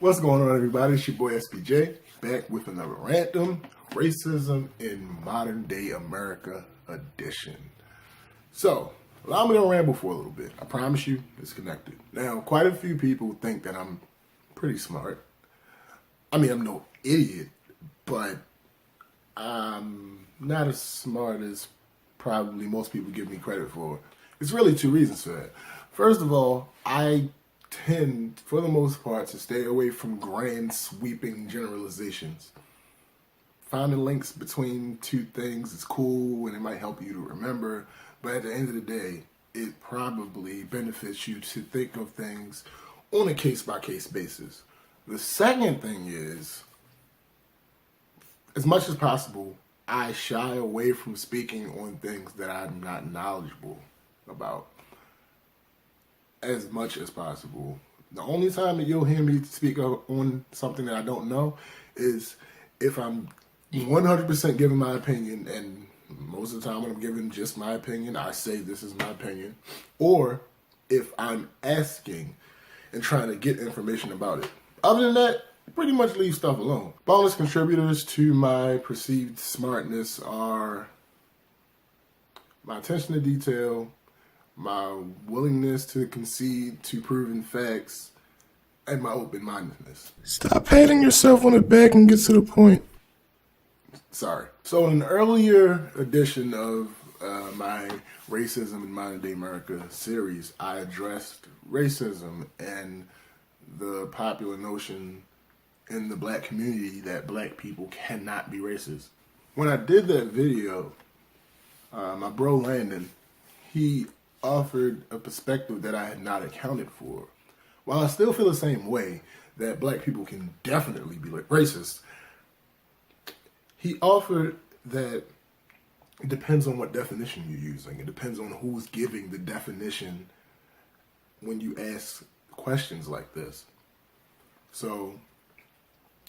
What's going on, everybody? It's your boy SPJ, back with another RanTdom, Racism in Modern Day America edition. So, allow me to ramble for a little bit. I promise you, it's connected. Now, quite a few people think that I'm pretty smart. I mean, I'm no idiot, but I'm not as smart as probably most people give me credit for. It's really two reasons for that. First of all, I tend, for the most part, to stay away from grand sweeping generalizations. Finding links between two things is cool and it might help you to remember, but at the end of the day, it probably benefits you to think of things on a case-by-case basis. The second thing is, as much as possible, I shy away from speaking on things that I'm not knowledgeable about. As much as possible. The only time that you'll hear me speak on something that I don't know is if I'm 100% giving my opinion, and most of the time when I'm giving just my opinion, I say this is my opinion, or if I'm asking and trying to get information about it. Other than that, pretty much leave stuff alone. Bonus contributors to my perceived smartness are my attention to detail, my willingness to concede to proven facts, and my open-mindedness. Stop patting yourself on the back and get to the point. Sorry. So in an earlier edition of my Racism in Modern Day America series, I addressed racism and the popular notion in the black community that black people cannot be racist. When I did that video, my bro Landon, he offered a perspective that I had not accounted for. While I still feel the same way that black people can definitely be like racist, he offered that it depends on what definition you're using. It depends on who's giving the definition when you ask questions like this. So,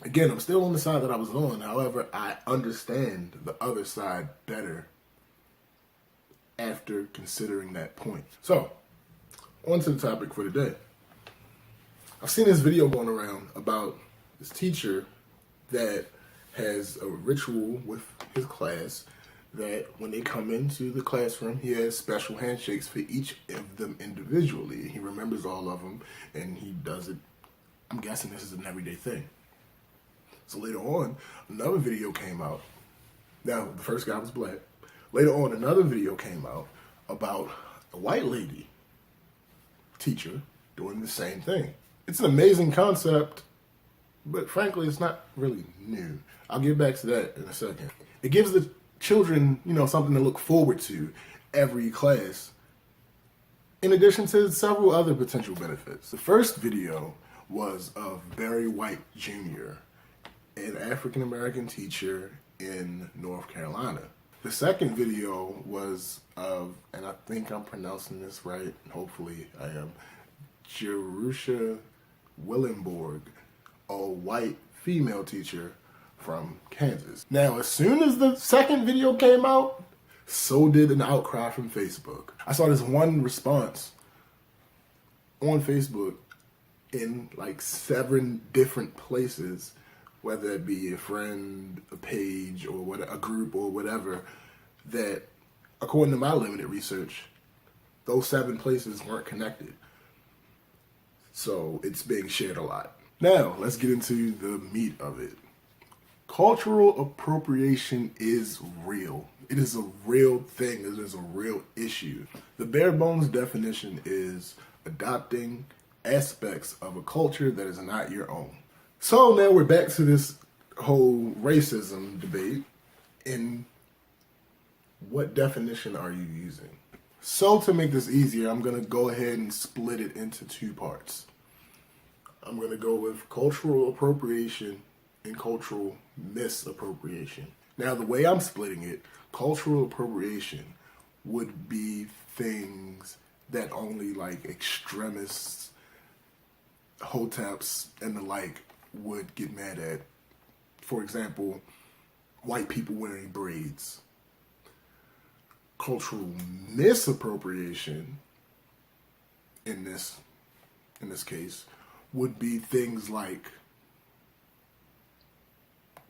again, I'm still on the side that I was on. However, I understand the other side better after considering that point. So, on to the topic for today. I've seen this video going around about this teacher that has a ritual with his class that when they come into the classroom, he has special handshakes for each of them individually. He remembers all of them and he does it. I'm guessing this is an everyday thing. So later on, another video came out. Now, the first guy was black. Later on, another video came out about a white lady teacher doing the same thing. It's an amazing concept, but frankly, it's not really new. I'll get back to that in a second. It gives the children, something to look forward to every class, in addition to several other potential benefits. The first video was of Barry White Jr., an African-American teacher in North Carolina. The second video was of, and I think I'm pronouncing this right, hopefully I am, Jerusha Willenborg, a white female teacher from Kansas. Now, as soon as the second video came out, so did an outcry from Facebook. I saw this one response on Facebook in like 7 different places, whether it be a friend, a page, or what, a group or whatever, that according to my limited research, those 7 places weren't connected. So it's being shared a lot. Now, let's get into the meat of it. Cultural appropriation is real. It is a real thing. It is a real issue. The bare bones definition is adopting aspects of a culture that is not your own. So now we're back to this whole racism debate. In what definition are you using? So to make this easier, I'm going to go ahead and split it into 2 parts. I'm going to go with cultural appropriation and cultural misappropriation. Now, the way I'm splitting it, cultural appropriation would be things that only like extremists, hoteps, and the like would get mad at. For example, white people wearing braids. Cultural misappropriation in this case would be things like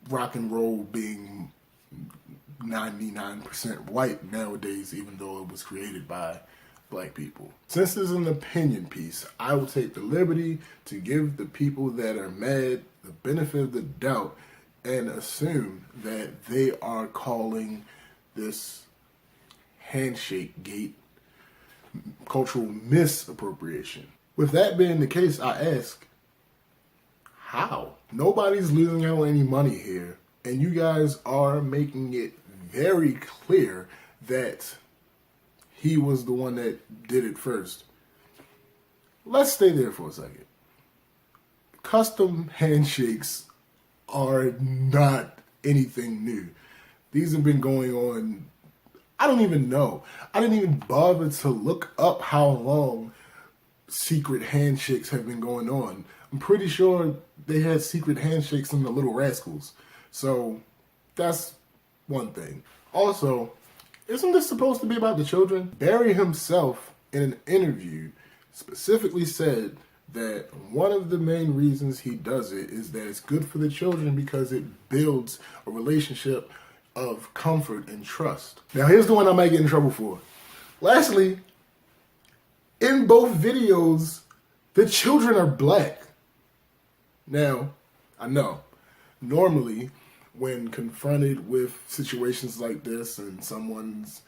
rock and roll being 99% white nowadays, even though it was created by black people. Since this is an opinion piece, I will take the liberty to give the people that are mad the benefit of the doubt and assume that they are calling this Handshakegate cultural misappropriation. With that being the case, I ask, how? Nobody's losing out any money here, and you guys are making it very clear that he was the one that did it first. Let's stay there for a second. Custom handshakes are not anything new. These have been going on, I don't even know. I didn't even bother to look up how long secret handshakes have been going on. I'm pretty sure they had secret handshakes in the Little Rascals. So that's one thing. Also, isn't this supposed to be about the children? Barry himself, in an interview, specifically said that one of the main reasons he does it is that it's good for the children because it builds a relationship of comfort and trust. Now, here's the one I might get in trouble for. Lastly, in both videos, the children are black. Now, I know, normally, when confronted with situations like this and someone's,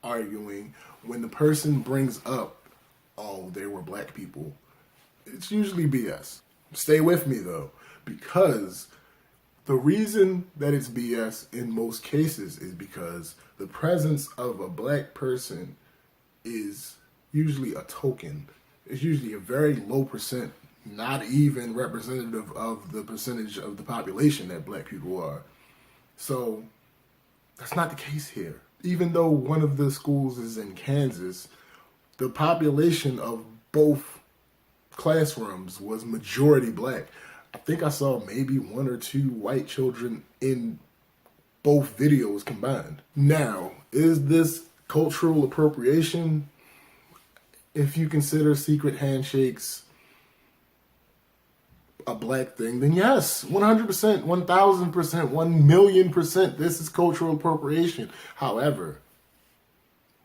arguing, when the person brings up, oh, they were black people, it's usually BS. Stay with me though, because the reason that it's BS in most cases is because the presence of a black person is usually a token. It's usually a very low percent, not even representative of the percentage of the population that black people are. So that's not the case here. Even though one of the schools is in Kansas, the population of both classrooms was majority black. I think I saw maybe 1 or 2 white children in both videos combined. Now, is this cultural appropriation? If you consider secret handshakes a black thing, then yes, 100%, 1,000%, 1,000,000%, this is cultural appropriation. However,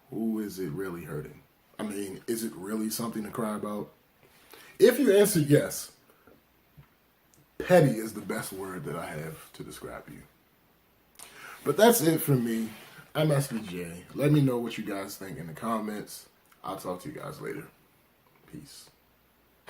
who is it really hurting? I mean, is it really something to cry about? If you answer yes, petty is the best word that I have to describe you. But that's it for me. I'm SBJ. Let me know what you guys think in the comments. I'll talk to you guys later. Peace.